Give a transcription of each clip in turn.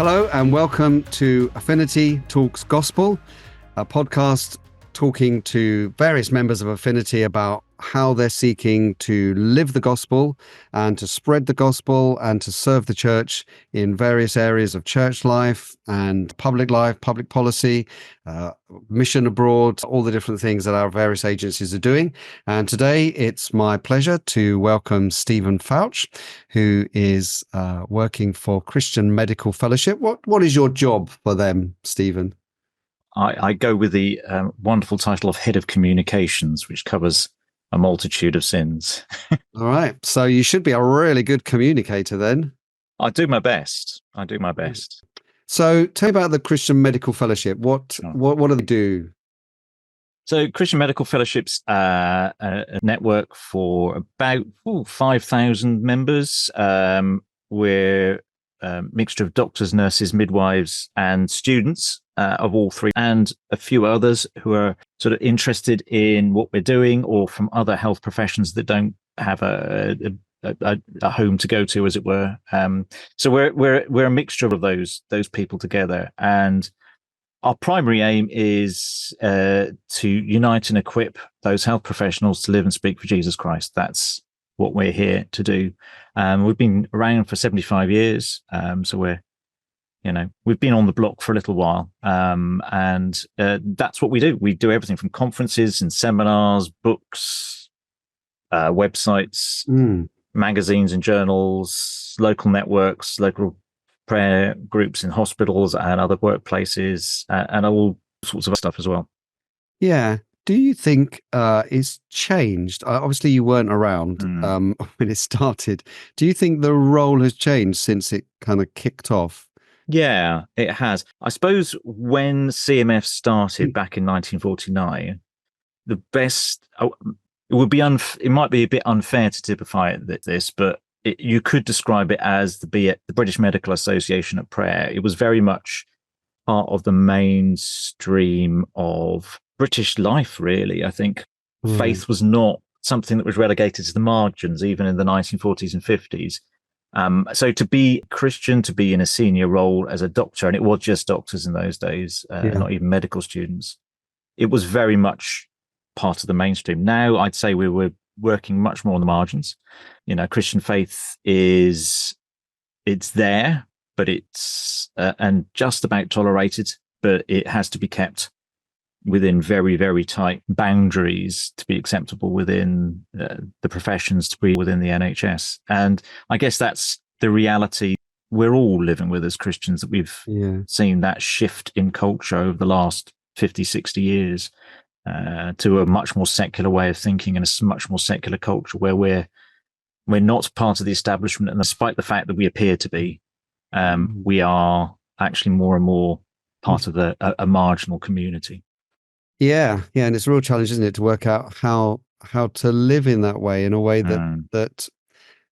Hello and welcome to Affinity Talks Gospel, a podcast talking to various members of Affinity about how they're seeking to live the gospel and to spread the gospel and to serve the church in various areas of church life and public life, public policy, mission abroad, all the different things that our various agencies are doing. And today it's my pleasure to welcome Stephen Fouch, who is working for Christian Medical Fellowship. What is your job for them, Stephen? I go with the wonderful title of Head of Communications, which covers a multitude of sins. All right. So you should be a really good communicator then. I do my best. So tell me about the Christian Medical Fellowship. What do they do? So Christian Medical Fellowship's a network for about 5,000 members. We're a mixture of doctors, nurses, midwives, and students of all three, and a few others who are sort of interested in what we're doing, or from other health professions that don't have a home to go to, as it were. So we're a mixture of those people together, and our primary aim is to unite and equip those health professionals to live and speak for Jesus Christ. That's what we're here to do. We've been around for 75 years, so we've been on the block for a little while, and that's what we do. We do everything from conferences and seminars, books, websites, magazines and journals, local networks, local prayer groups in hospitals and other workplaces, and all sorts of stuff as well. Yeah. Do you think it's changed? Obviously, you weren't around when it started. Do you think the role has changed since it kind of kicked off? Yeah, it has. I suppose when CMF started back in 1949, the best it would be it might be a bit unfair to typify this, but you could describe it as the British Medical Association of Prayer. It was very much part of the mainstream of British life, really. I think faith was not something that was relegated to the margins, even in the 1940s and 50s. So to be Christian, to be in a senior role as a doctor, and it was just doctors in those days, not even medical students, it was very much part of the mainstream. Now, I'd say we were working much more on the margins. Christian faith it's there, but it's and just about tolerated, but it has to be kept within very, very tight boundaries to be acceptable within the professions, to be within the NHS. And I guess that's the reality we're all living with as Christians, that we've seen that shift in culture over the last 50, 60 years to a much more secular way of thinking and a much more secular culture where we're not part of the establishment. And despite the fact that we appear to be, we are actually more and more part of a marginal community. Yeah, and it's a real challenge, isn't it, to work out how to live in that way, in a way that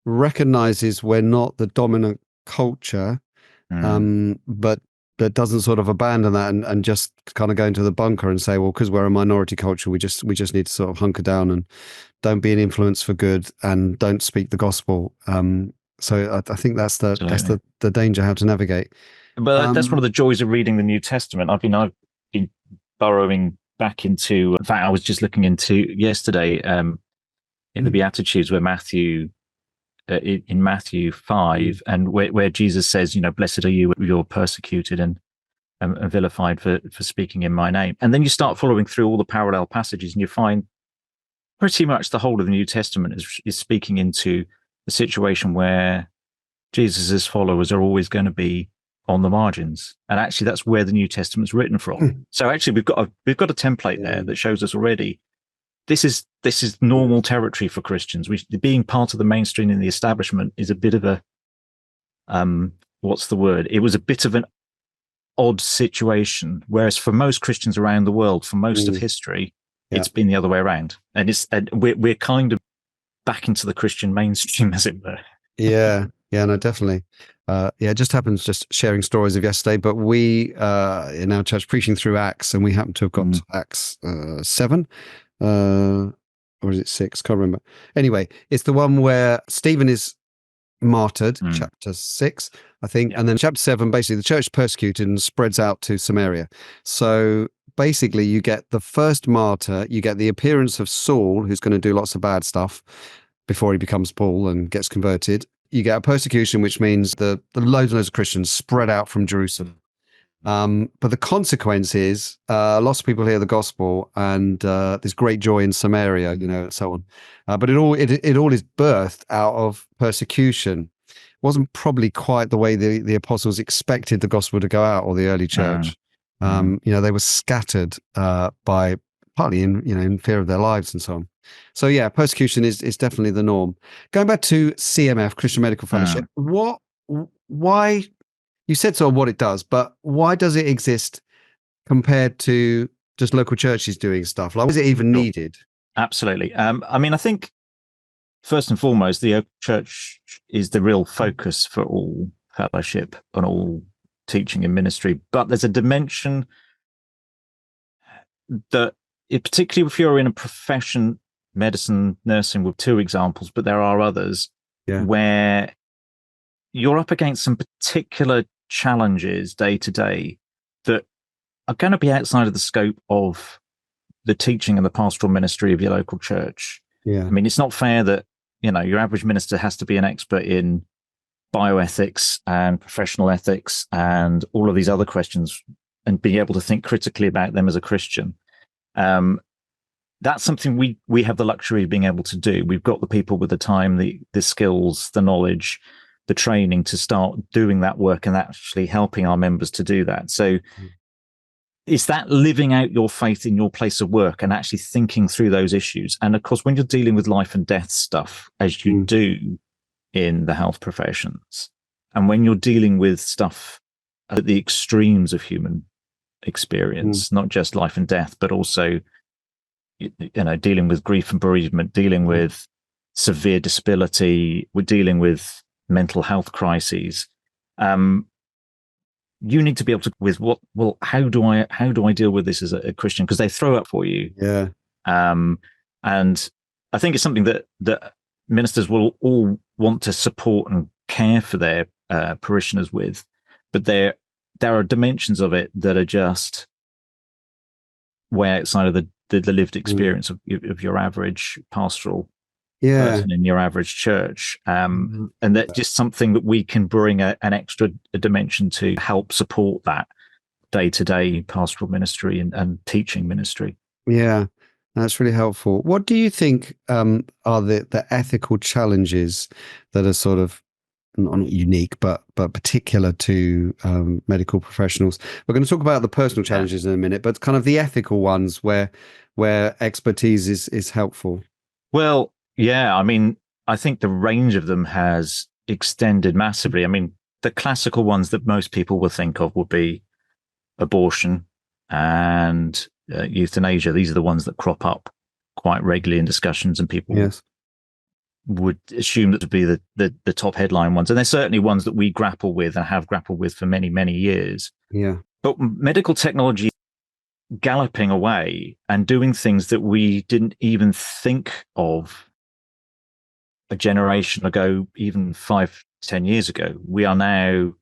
recognizes we're not the dominant culture, but that doesn't sort of abandon that and just kind of go into the bunker and say, well, because we're a minority culture, we just need to sort of hunker down and don't be an influence for good and don't speak the gospel. So I think that's the danger, how to navigate. But that's one of the joys of reading the New Testament. I've been burrowing back into. In fact, I was just looking into yesterday in the Beatitudes, where in Matthew 5, and where Jesus says, blessed are you, you're persecuted and vilified for speaking in my name. And then you start following through all the parallel passages, and you find pretty much the whole of the New Testament is speaking into a situation where Jesus's followers are always going to be on the margins, and actually that's where the New Testament's written from. So actually we've got a template there that shows us already this is normal territory for Christians. Being part of the mainstream in the establishment is a bit of a what's the word? It was a bit of an odd situation, whereas for most Christians around the world, for most of history, it's been the other way around, and we're kind of back into the Christian mainstream, as it were. Yeah, no, definitely. It just happens, just sharing stories of yesterday, but we in our church preaching through Acts, and we happen to have got Acts 7, or is it 6? Can't remember. Anyway, it's the one where Stephen is martyred, chapter 6, I think. Yeah. And then chapter 7, basically the church persecuted and spreads out to Samaria. So basically you get the first martyr, you get the appearance of Saul, who's going to do lots of bad stuff before he becomes Paul and gets converted. You get a persecution, which means the loads and loads of Christians spread out from Jerusalem. But the consequence is lots of people hear the gospel, and there's great joy in Samaria, and so on. But it all is birthed out of persecution. It wasn't probably quite the way the apostles expected the gospel to go out, or the early church. They were scattered by partly in fear of their lives and so on. So yeah, persecution is definitely the norm. Going back to CMF, Christian Medical Fellowship, why? You said sort of what it does, but why does it exist compared to just local churches doing stuff? Like, was it even needed? Absolutely. I think first and foremost, the church is the real focus for all fellowship and all teaching and ministry. But there's a dimension that, particularly if you're in a profession, medicine, nursing, with 2 examples, but there are others, where you're up against some particular challenges day to day that are going to be outside of the scope of the teaching and the pastoral ministry of your local church. I mean, it's not fair that your average minister has to be an expert in bioethics and professional ethics and all of these other questions and be able to think critically about them as a Christian. That's something we have the luxury of being able to do. We've got the people with the time, the skills, the knowledge, the training to start doing that work and actually helping our members to do that. So it's that living out your faith in your place of work and actually thinking through those issues. And of course, when you're dealing with life and death stuff, as you do in the health professions, and when you're dealing with stuff at the extremes of human experience, not just life and death, but also, dealing with grief and bereavement, dealing with severe disability, we're dealing with mental health crises. You need to be able to how do I deal with this as a Christian? Because they throw up for you. And I think it's something that ministers will all want to support and care for their parishioners with, but there are dimensions of it that are just way outside of the lived experience of your average pastoral person in your average church. And that's just something that we can bring an extra dimension to help support that day-to-day pastoral ministry and teaching ministry. Yeah, that's really helpful. What do you think are the ethical challenges that are sort of not unique, but particular to medical professionals? We're going to talk about the personal challenges in a minute, but kind of the ethical ones where expertise is helpful. Well, yeah, I think the range of them has extended massively. The classical ones that most people will think of would be abortion and euthanasia. These are the ones that crop up quite regularly in discussions, and people would assume that to be the top headline ones. And they're certainly ones that we grapple with and have grappled with for many, many years. But medical technology galloping away and doing things that we didn't even think of a generation ago, even 5-10 years ago. We are now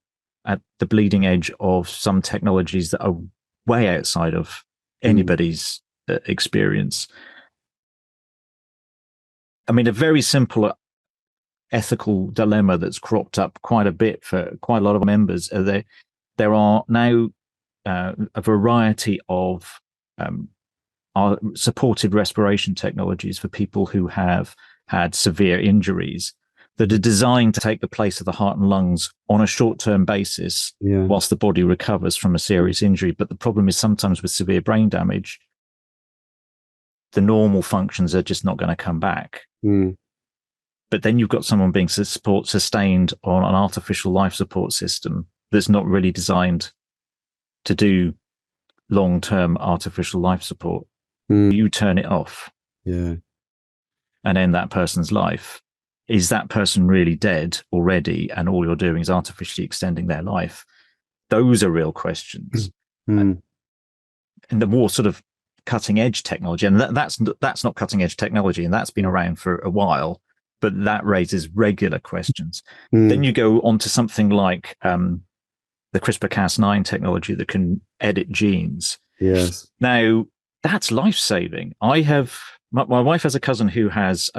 at the bleeding edge of some technologies that are way outside of anybody's experience. A very simple ethical dilemma that's cropped up quite a bit for quite a lot of members. There are now a variety of our supported respiration technologies for people who have had severe injuries that are designed to take the place of the heart and lungs on a short-term basis whilst the body recovers from a serious injury. But the problem is sometimes with severe brain damage, the normal functions are just not going to come back. But then you've got someone being sustained on an artificial life support system that's not really designed to do long-term artificial life support. You turn it off and end that person's life. Is that person really dead already and all you're doing is artificially extending their life? Those are real questions. And the more sort of cutting edge technology, and that's not cutting edge technology, and that's been around for a while. but that raises regular questions. Mm. Then you go on to something like the CRISPR-Cas9 technology that can edit genes. Yes. Now, that's life-saving. My wife has a cousin who has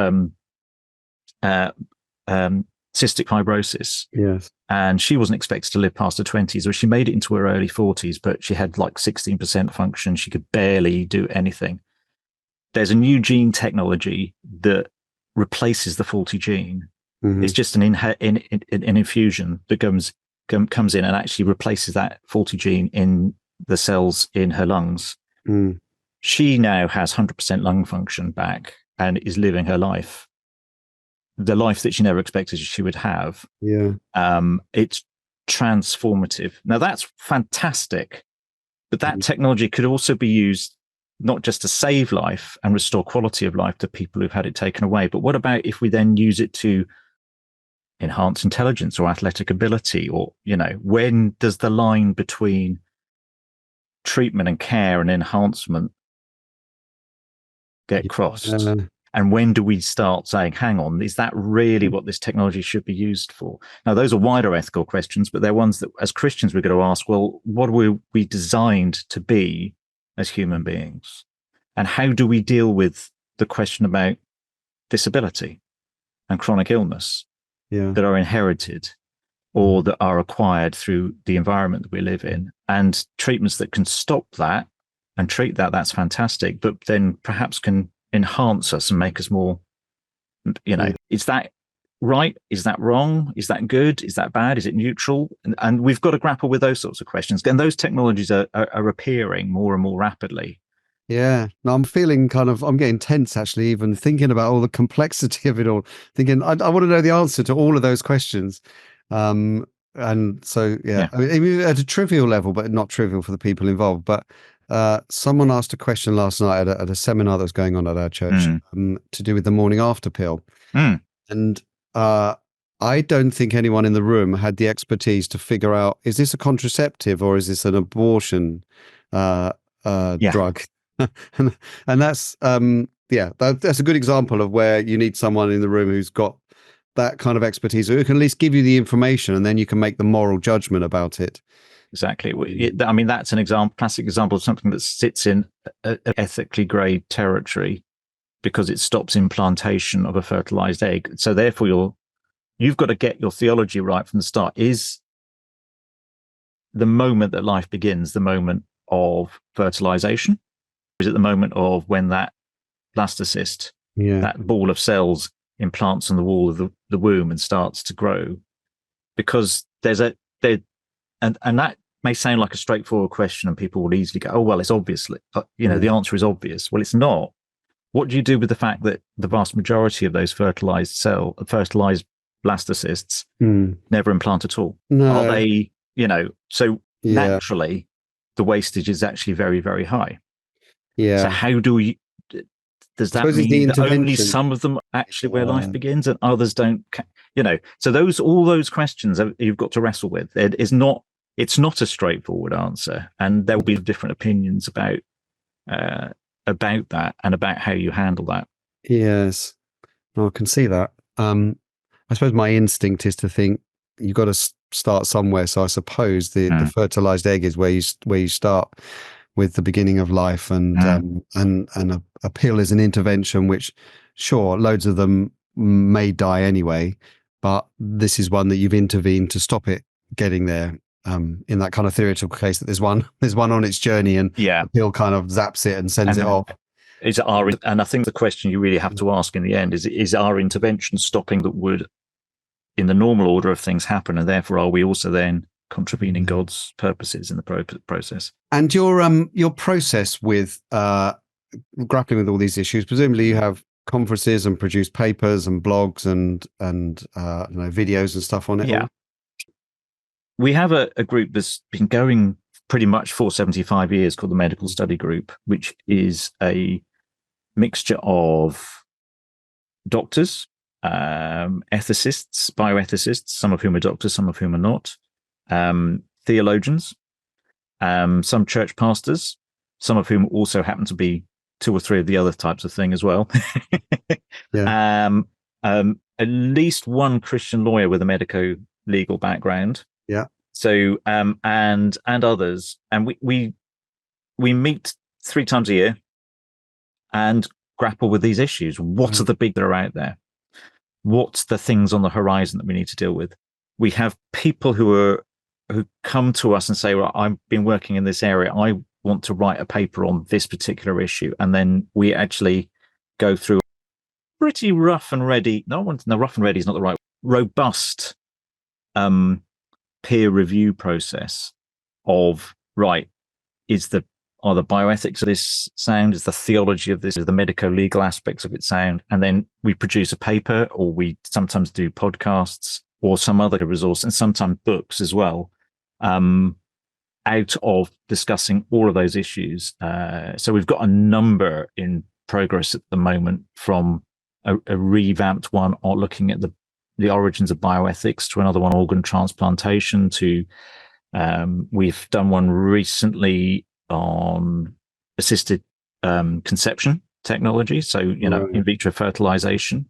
cystic fibrosis. Yes. And she wasn't expected to live past her 20s, or she made it into her early 40s, but she had like 16% function. She could barely do anything. There's a new gene technology that replaces the faulty gene. Mm-hmm. It's just an infusion that comes in and actually replaces that faulty gene in the cells in her lungs. Mm. She now has 100% lung function back and is living her life, the life that she never expected she would have. Yeah. It's transformative. Now that's fantastic, but that technology could also be used not just to save life and restore quality of life to people who've had it taken away, but what about if we then use it to enhance intelligence or athletic ability? Or, when does the line between treatment and care and enhancement get crossed? And when do we start saying, hang on, is that really what this technology should be used for? Now, those are wider ethical questions, but they're ones that as Christians, we're going to ask, well, what are we designed to be as human beings? And how do we deal with the question about disability and chronic illness that are inherited or that are acquired through the environment that we live in? And treatments that can stop that and treat that, that's fantastic, but then perhaps can enhance us and make us more, is that right? Is that wrong? Is that good? Is that bad? Is it neutral? And we've got to grapple with those sorts of questions. And those technologies are appearing more and more rapidly. Yeah. No, I'm feeling I'm getting tense actually, even thinking about all the complexity of it all, thinking I want to know the answer to all of those questions. And so, yeah. I mean, at a trivial level, but not trivial for the people involved. But someone asked a question last night at a seminar that was going on at our church to do with the morning after pill. And I don't think anyone in the room had the expertise to figure out, is this a contraceptive or is this an abortion drug? and that's that's a good example of where you need someone in the room who's got that kind of expertise, who can at least give you the information, and then you can make the moral judgment about it. Exactly. I mean, that's an classic example of something that sits in ethically grey territory because it stops implantation of a fertilized egg. So therefore, you've got to get your theology right from the start. Is the moment that life begins the moment of fertilization? Is it the moment of when that blastocyst, that ball of cells, implants on the wall of the womb and starts to grow? Because and that may sound like a straightforward question, and people will easily go, "Oh, well, it's obviously, the answer is obvious." Well, it's not. What do you do with the fact that the vast majority of those fertilized blastocysts never implant at all? No. Are they, naturally, the wastage is actually very, very high. Yeah. So how does that mean that only some of them actually where life begins and others don't? So all those questions you've got to wrestle with. It's not a straightforward answer, and there will be different opinions about that and about how you handle that. Yes, I can see that. I suppose my instinct is to think you've got to start somewhere. So I suppose the fertilized egg is where you start with the beginning of life, and a pill is an intervention which, sure, loads of them may die anyway, but this is one that you've intervened to stop it getting there. In that kind of theoretical case, that there's one on its journey, and the pill kind of zaps it and sends it off. And I think the question you really have to ask in the end is our intervention stopping that would, in the normal order of things, happen, and therefore are we also then contravening God's purposes in the process? And your process with grappling with all these issues, presumably you have conferences and produce papers and blogs and videos and stuff on it. Yeah. We have a group that's been going pretty much for 75 years called the Medical Study Group, which is a mixture of doctors, ethicists, bioethicists, some of whom are doctors, some of whom are not, theologians, some church pastors, some of whom also happen to be two or three of the other types of thing as well. at least one Christian lawyer with a medico-legal background. Yeah. So and others, and we meet 3 times a year and grapple with these issues. What are the big that are out there? What's the things on the horizon that we need to deal with? We have people who come to us and say, well, I've been working in this area. I want to write a paper on this particular issue. And then we actually go through a pretty rough and ready, rough and ready is not the right, robust peer review process of, right, are the bioethics of this sound? Is the theology of this, is the medico-legal aspects of it sound? And then we produce a paper, or we sometimes do podcasts or some other resource, and sometimes books as well, out of discussing all of those issues. So we've got a number in progress at the moment, from a revamped one on looking at the origins of bioethics, to another one, organ transplantation, to we've done one recently on assisted conception technology, so in vitro fertilization,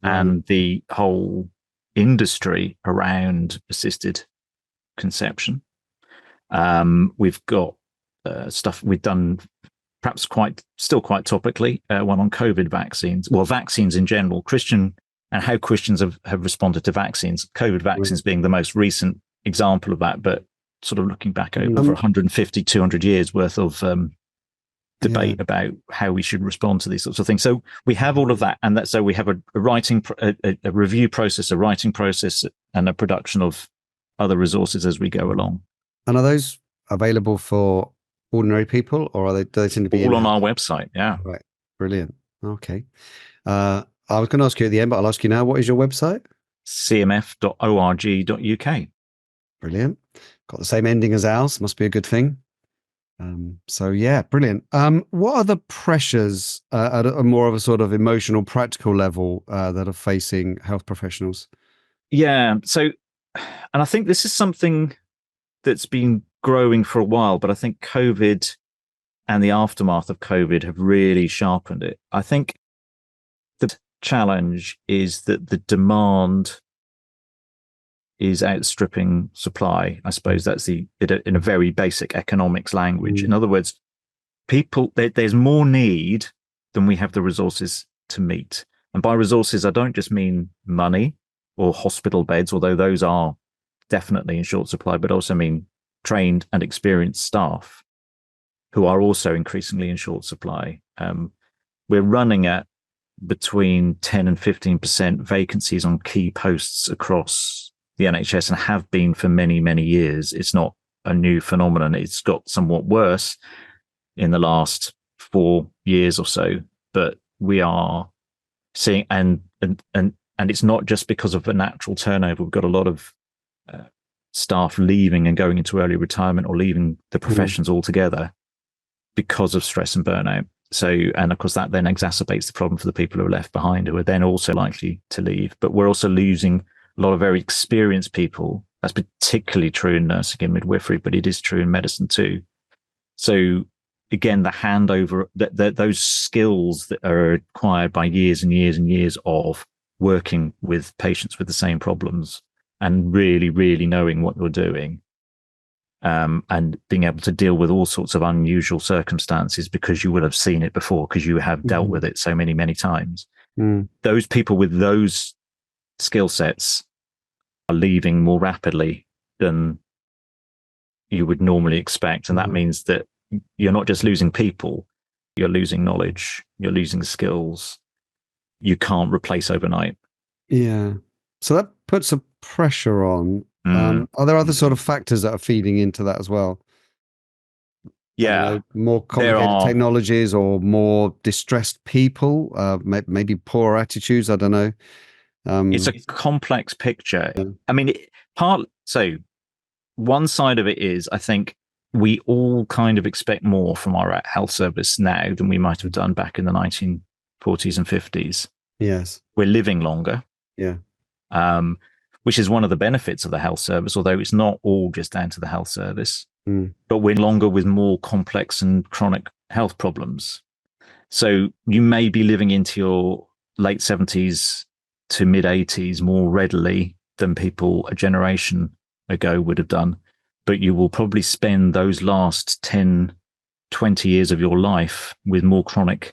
and the whole industry around assisted conception. We've got stuff we've done, perhaps still quite topically, one on COVID vaccines, well, vaccines in general, and how Christians have responded to vaccines, COVID vaccines being the most recent example of that, but sort of looking back over 150, 200 years worth of debate about how we should respond to these sorts of things. So we have all of that, and so we have a review process, a writing process, and a production of other resources as we go along. And are those available for ordinary people, or do they tend to be all on our website? Yeah. Right. Brilliant. Okay. I was going to ask you at the end, but I'll ask you now. What is your website? cmf.org.uk. Brilliant. Got the same ending as ours. Must be a good thing. So yeah, brilliant. What are the pressures at a more of a sort of emotional, practical level that are facing health professionals? Yeah. So, and I think this is something that's been growing for a while, but I think COVID and the aftermath of COVID have really sharpened it. I think the challenge is that the demand is outstripping supply. I suppose that's in a very basic economics language. In other words, there's more need than we have the resources to meet. And by resources, I don't just mean money or hospital beds, although those are definitely in short supply, but also mean trained and experienced staff who are also increasingly in short supply. We're running at between 10 and 15% vacancies on key posts across the NHS, and have been for many, many years. It's not a new phenomenon. It's got somewhat worse in the last 4 years or so, but we are seeing, and it's not just because of a natural turnover. We've got a lot of staff leaving and going into early retirement, or leaving the professions altogether because of stress and burnout. So, and of course that then exacerbates the problem for the people who are left behind, who are then also likely to leave. But we're also losing a lot of very experienced people. That's particularly true in nursing and midwifery, but it is true in medicine too. So again, the handover, those skills that are acquired by years and years and years of working with patients with the same problems, and really, really knowing what you're doing, and being able to deal with all sorts of unusual circumstances because you will have seen it before, because you have dealt with it so many, many times. Those people with those skill sets are leaving more rapidly than you would normally expect. And that means that you're not just losing people, you're losing knowledge, you're losing skills you can't replace overnight. Yeah. So that puts a pressure on. Are there other sort of factors that are feeding into that as well? Yeah. More complicated technologies, or more distressed people, maybe poor attitudes. I don't know. It's a complex picture. I mean, so one side of it is, I think we all kind of expect more from our health service now than we might have done back in the 1940s and 50s. Yes. We're living longer. Yeah. Which is one of the benefits of the health service, although it's not all just down to the health service. But we're longer with more complex and chronic health problems. So you may be living into your late 70s to mid 80s more readily than people a generation ago would have done. But you will probably spend those last 10, 20 years of your life with more chronic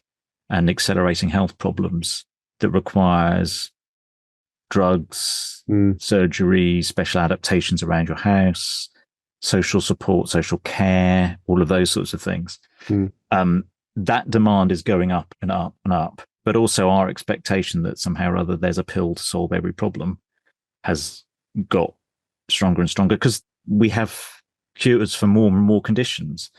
and accelerating health problems that requires drugs, surgery, special adaptations around your house, social support, social care, all of those sorts of things. That demand is going up and up and up. But also our expectation that somehow or other there's a pill to solve every problem has got stronger and stronger because we have cures for more and more conditions.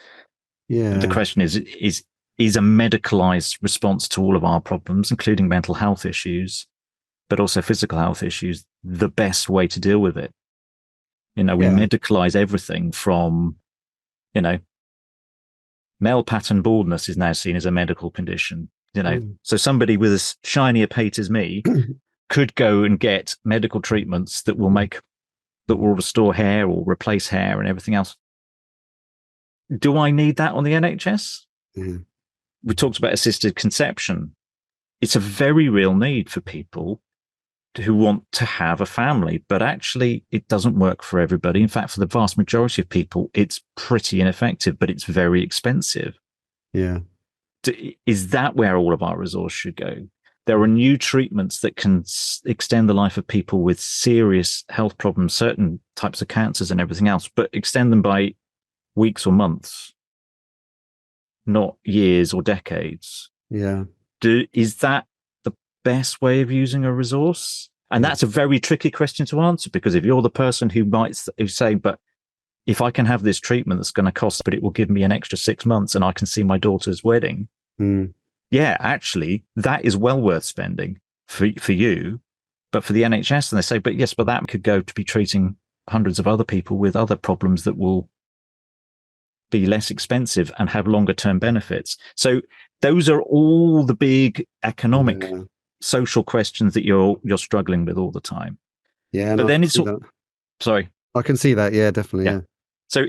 Yeah. The question is a medicalized response to all of our problems, including mental health issues, but also physical health issues, the best way to deal with it? We medicalize everything from, male pattern baldness is now seen as a medical condition. So somebody with as shiny a pate as me could go and get medical treatments that will restore hair or replace hair and everything else. Do I need that on the NHS? We talked about assisted conception. It's a very real need for people who want to have a family, but actually it doesn't work for everybody. In fact, for the vast majority of people, it's pretty ineffective, but it's very expensive. Yeah. Is that where all of our resource should go? There are new treatments that can extend the life of people with serious health problems, certain types of cancers and everything else, but extend them by weeks or months, not years or decades. Yeah. Is that the best way of using a resource? And that's a very tricky question to answer, because if you're the person who say, but if I can have this treatment that's going to cost, but it will give me an extra 6 months and I can see my daughter's wedding. Yeah, actually, that is well worth spending for you. But for the NHS, and they say, but yes, but that could go to be treating hundreds of other people with other problems that will be less expensive and have longer term benefits. So those are all the big economic, social questions that you're struggling with all the time. Yeah. But then sorry. I can see that. Yeah, definitely. Yeah. So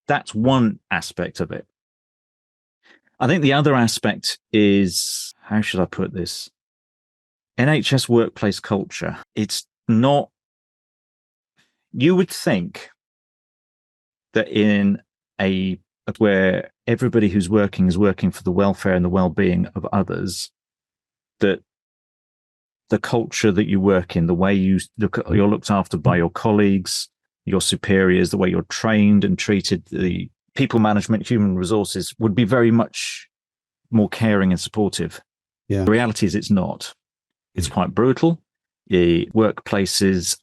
that's one aspect of it. I think the other aspect is, how should I put this? NHS workplace culture. It's not, you would think that where everybody who's working is working for the welfare and the well-being of others, that the culture that you work in, the way you're looked after by your colleagues, your superiors, the way you're trained and treated, the people management, human resources would be very much more caring and supportive. Yeah. The reality is it's not. It's quite brutal. The workplaces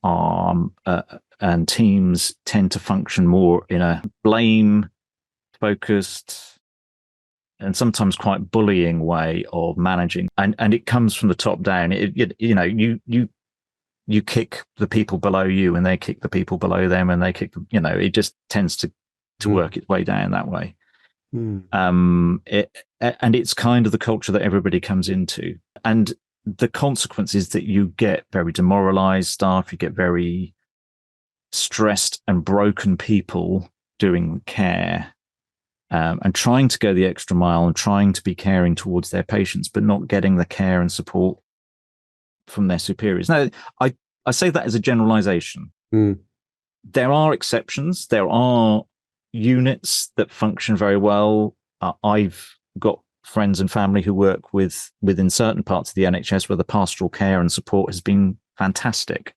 and teams tend to function more in a blame-focused and sometimes quite bullying way of managing, and it comes from the top down. You kick the people below you, and they kick the people below them, and they kick it just tends to work its way down that way. And it's kind of the culture that everybody comes into, and the consequence is that you get very demoralized staff, you get very stressed and broken people doing care, and trying to go the extra mile and trying to be caring towards their patients, but not getting the care and support from their superiors. Now, I say that as a generalization. There are exceptions. There are units that function very well. I've got friends and family who work within certain parts of the NHS where the pastoral care and support has been fantastic.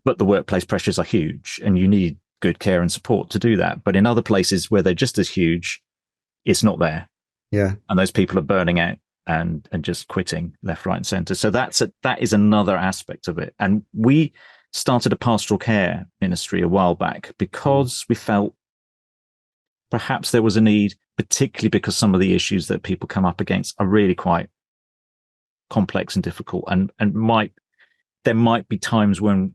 But the workplace pressures are huge, and you need good care and support to do that. But in other places where they're just as huge, it's not there. Yeah. And those people are burning out and just quitting left, right, and centre. So that is another aspect of it. And we started a pastoral care ministry a while back because we felt perhaps there was a need, particularly because some of the issues that people come up against are really quite complex and difficult, and there might be times when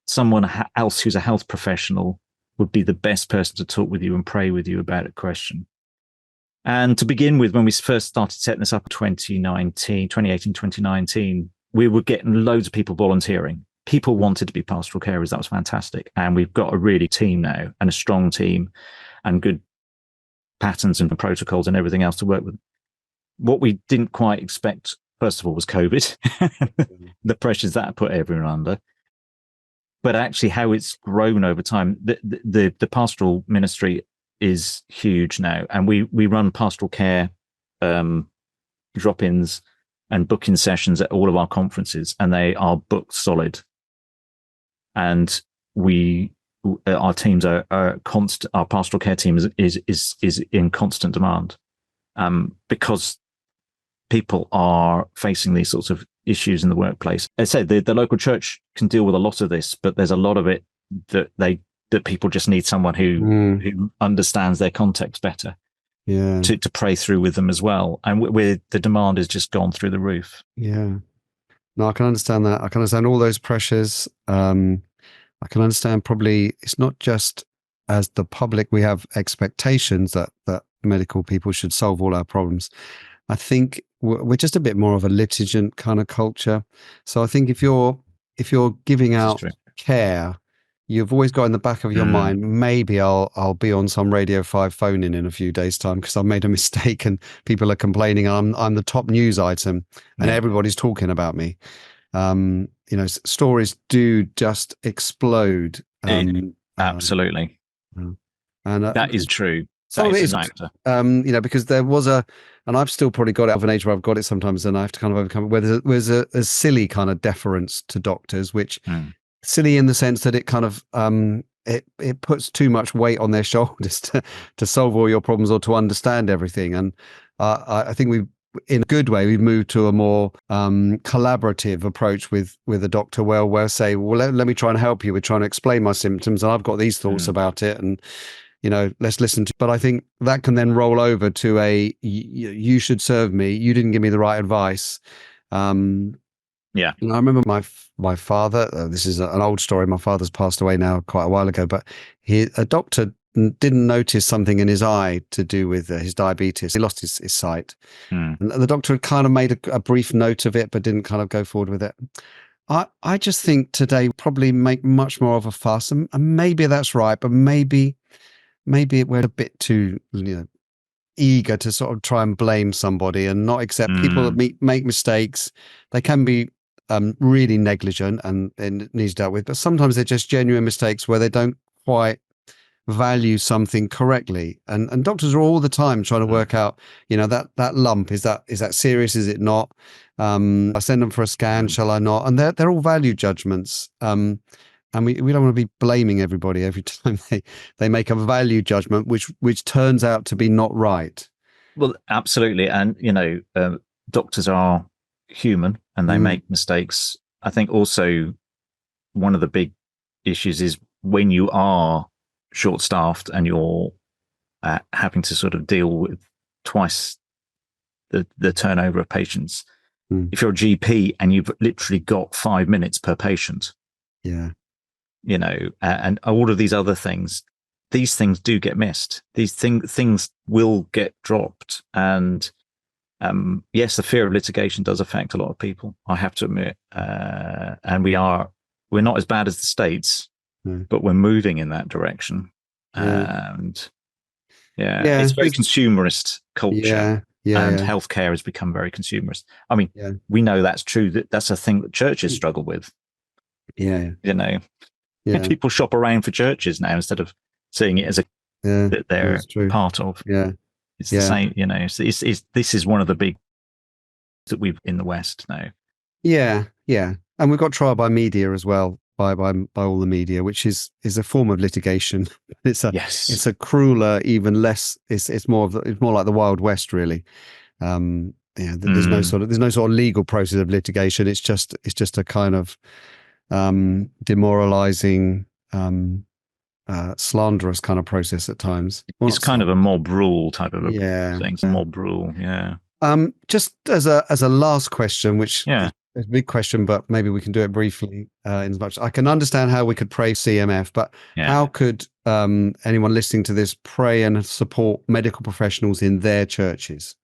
someone else who's a health professional would be the best person to talk with you and pray with you about a question. And to begin with, when we first started setting this up in 2018, 2019, we were getting loads of people volunteering. People wanted to be pastoral carers. That was fantastic. And we've got a really team now, and a strong team, and good patterns and protocols and everything else to work with. What we didn't quite expect first of all was COVID, the pressures that put everyone under, but actually how it's grown over time. The pastoral ministry is huge now, and we run pastoral care drop-ins and booking sessions at all of our conferences, and they are booked solid. And our teams are constant. Our pastoral care team is in constant demand, because people are facing these sorts of issues in the workplace. As I said, the local church can deal with a lot of this, but there's a lot of it that people just need someone who understands their context better, to pray through with them as well. And the demand has just gone through the roof. Yeah. No, I can understand that. I can understand all those pressures. I can understand probably it's not just as the public, we have expectations that medical people should solve all our problems. I think we're just a bit more of a litigant kind of culture. So I think if you're giving out care, you've always got in the back of your mind, maybe I'll be on some Radio 5 phone in a few days' time because I've made a mistake and people are complaining. I'm the top news item and everybody's talking about me. Stories do just explode. Absolutely. And that is true. Some of it is, because there was and I've still probably got it of an age where I've got it sometimes and I have to kind of overcome it, where there's a silly kind of deference to doctors, which silly in the sense that it kind of, it puts too much weight on their shoulders to solve all your problems or to understand everything. And I think in a good way, we've moved to a more collaborative approach with a doctor where we'll say, well, let me try and help you. We're trying to explain my symptoms and I've got these thoughts about it. And, let's listen to, but I think that can then roll over to you should serve me. You didn't give me the right advice. And I remember my father, this is an old story. My father's passed away now quite a while ago, but a doctor didn't notice something in his eye to do with his diabetes. He lost his sight. And the doctor had kind of made a brief note of it, but didn't kind of go forward with it. I just think today probably make much more of a fuss, and maybe that's right, but maybe we're a bit too eager to sort of try and blame somebody and not accept people that make mistakes. They can be really negligent and it needs dealt with, but sometimes they're just genuine mistakes where they don't quite value something correctly. And doctors are all the time trying to work out, that lump, is that serious? Is it not? I send them for a scan, shall I not? And they're all value judgments. And we don't want to be blaming everybody every time they make a value judgment, which turns out to be not right. Well, absolutely. And, doctors are human and they make mistakes. I think also one of the big issues is when you are short-staffed and you're having to sort of deal with twice the turnover of patients. If you're a GP and you've literally got 5 minutes per patient, and all of these other things, these things do get missed. These things will get dropped. And yes, the fear of litigation does affect a lot of people, I have to admit. And we're not as bad as the States, but we're moving in that direction. And it's very consumerist culture. And healthcare has become very consumerist. I mean, we know that's true. That's a thing that churches struggle with. People shop around for churches now instead of seeing it as that they're part of. It's the same. This is one of the big that we've in the West now. And we've got trial by media as well, by all the media, which is a form of litigation. It's a crueler, even less. It's more like the Wild West, really. There's no sort of legal process of litigation. It's just a kind of demoralizing, slanderous kind of process at times. It's kind of a mob rule type of thing. Mob rule, just as a last question, which is a big question, but maybe we can do it briefly. In as much I can understand how we could pray CMF, but how could anyone listening to this pray and support medical professionals in their churches?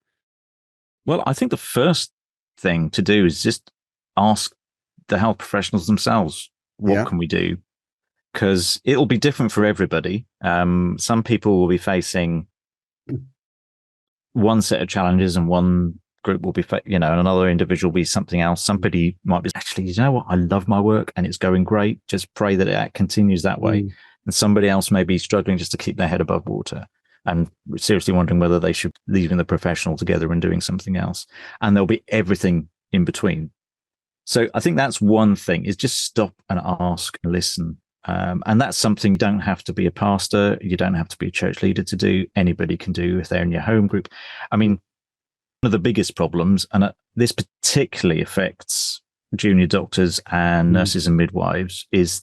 Well, I think the first thing to do is just ask the health professionals themselves, what can we do? Because it'll be different for everybody. Some people will be facing one set of challenges and one group will be, and another individual will be something else. Somebody might be, actually, you know what? I love my work and it's going great. Just pray that it continues that way. And somebody else may be struggling just to keep their head above water and seriously wondering whether they should leave in the professional together and doing something else. And there'll be everything in between. So I think that's one thing, is just stop and ask and listen. And that's something you don't have to be a pastor. You don't have to be a church leader to do. Anybody can do if they're in your home group. I mean, one of the biggest problems, and this particularly affects junior doctors and nurses and midwives, is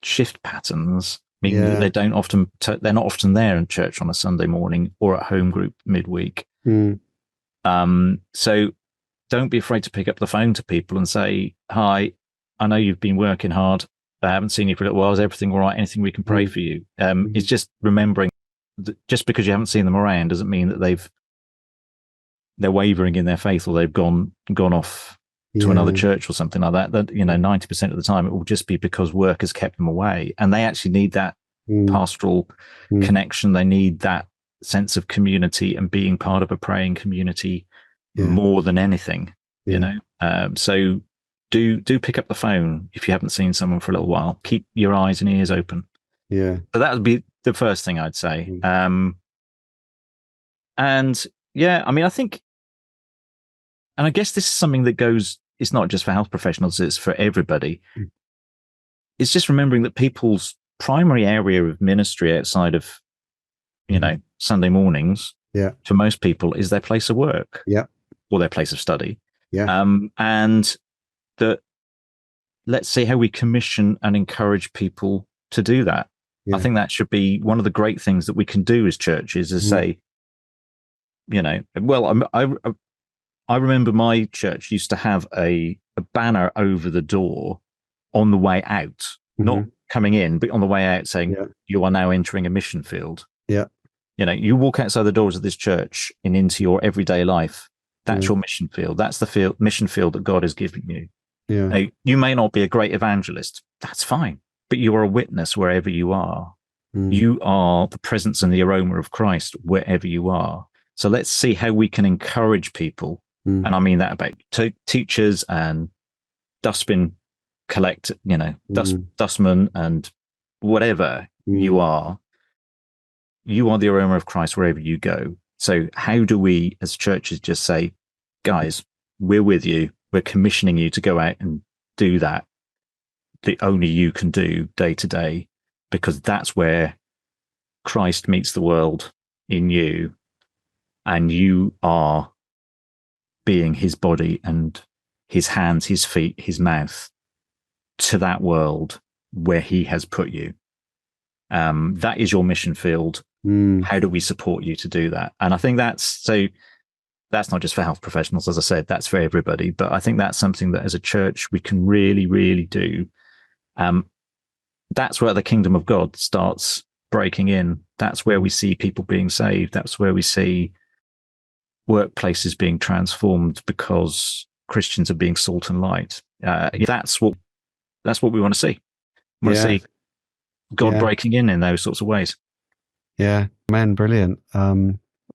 shift patterns. I mean, they're not often there in church on a Sunday morning or at home group midweek. So don't be afraid to pick up the phone to people and say, hi, I know you've been working hard. I haven't seen you for a little while. Is everything all right? Anything we can pray for you? It's just remembering that just because you haven't seen them around doesn't mean that they're wavering in their faith, or they've gone off to another church or something like that. That 90% of the time it will just be because work has kept them away, and they actually need that pastoral connection. They need that sense of community and being part of a praying community more than anything. So do pick up the phone if you haven't seen someone for a little while. Keep your eyes and ears open. So that would be the first thing I'd say. I think, and I guess this is something that goes, it's not just for health professionals, it's for everybody. It's just remembering that people's primary area of ministry outside of, Sunday mornings, for most people, is their place of work, or their place of study. And that, let's see how we commission and encourage people to do that. I think that should be one of the great things that we can do as churches, is say, I remember my church used to have a banner over the door on the way out, not coming in, but on the way out, saying, you are now entering a mission field. You walk outside the doors of this church and into your everyday life. That's your mission field. That's the mission field that God has given you. Now, you may not be a great evangelist. That's fine. But you are a witness wherever you are. You are the presence and the aroma of Christ wherever you are. So let's see how we can encourage people. And I mean that about teachers and dustbin dustmen and whatever you are. You are the aroma of Christ wherever you go. So how do we as churches just say, guys, we're with you. We're commissioning you to go out and do that only you can do day to day, because that's where Christ meets the world in you, and you are being his body and his hands, his feet, his mouth to that world where he has put you. That is your mission field. How do we support you to do that? And I think that's not just for health professionals, as I said, that's for everybody. But I think that's something that as a church we can really, really do. That's where the kingdom of God starts breaking in. That's where we see people being saved. That's where we see workplaces being transformed because Christians are being salt and light. That's what we want to see. We want to see God breaking in those sorts of ways. Yeah, man, brilliant.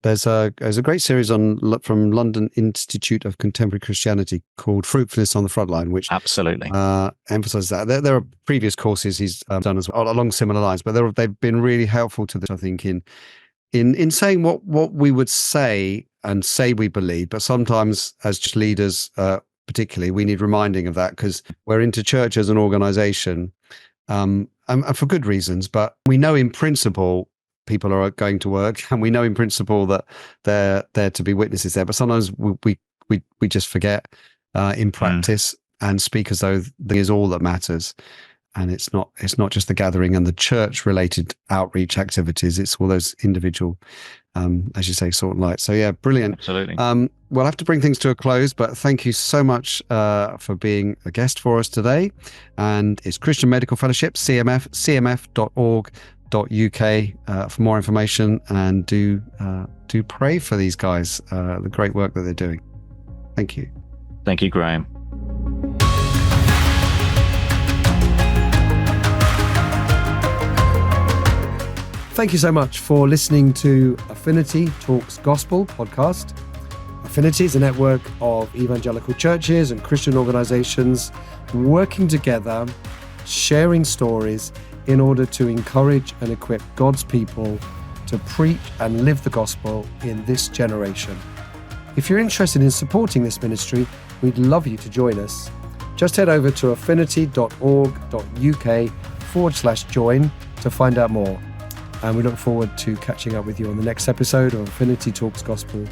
There's a great series from London Institute of Contemporary Christianity called Fruitfulness on the Frontline, which absolutely emphasizes that. There are previous courses he's done as well along similar lines, but they've been really helpful to this, I think, in saying what we would say and say we believe, but sometimes as leaders, particularly, we need reminding of that, because we're into church as an organization, and for good reasons, but we know in principle people are going to work, and we know in principle that they're there to be witnesses there, but sometimes we just forget in practice and speak as though that is all that matters. And it's not just the gathering and the church related outreach activities, it's all those individual, as you say, salt and light. So yeah, brilliant. Absolutely. We'll have to bring things to a close, but thank you so much for being a guest for us today. And it's Christian Medical Fellowship, CMF, cmf.org.uk for more information, and do pray for these guys, the great work that they're doing. Thank you. Thank you, Graham. Thank you so much for listening to Affinity Talks Gospel podcast. Affinity is a network of evangelical churches and Christian organizations working together, sharing stories in order to encourage and equip God's people to preach and live the gospel in this generation. If you're interested in supporting this ministry, we'd love you to join us. Just head over to affinity.org.uk/join to find out more. And we look forward to catching up with you on the next episode of Affinity Talks Gospel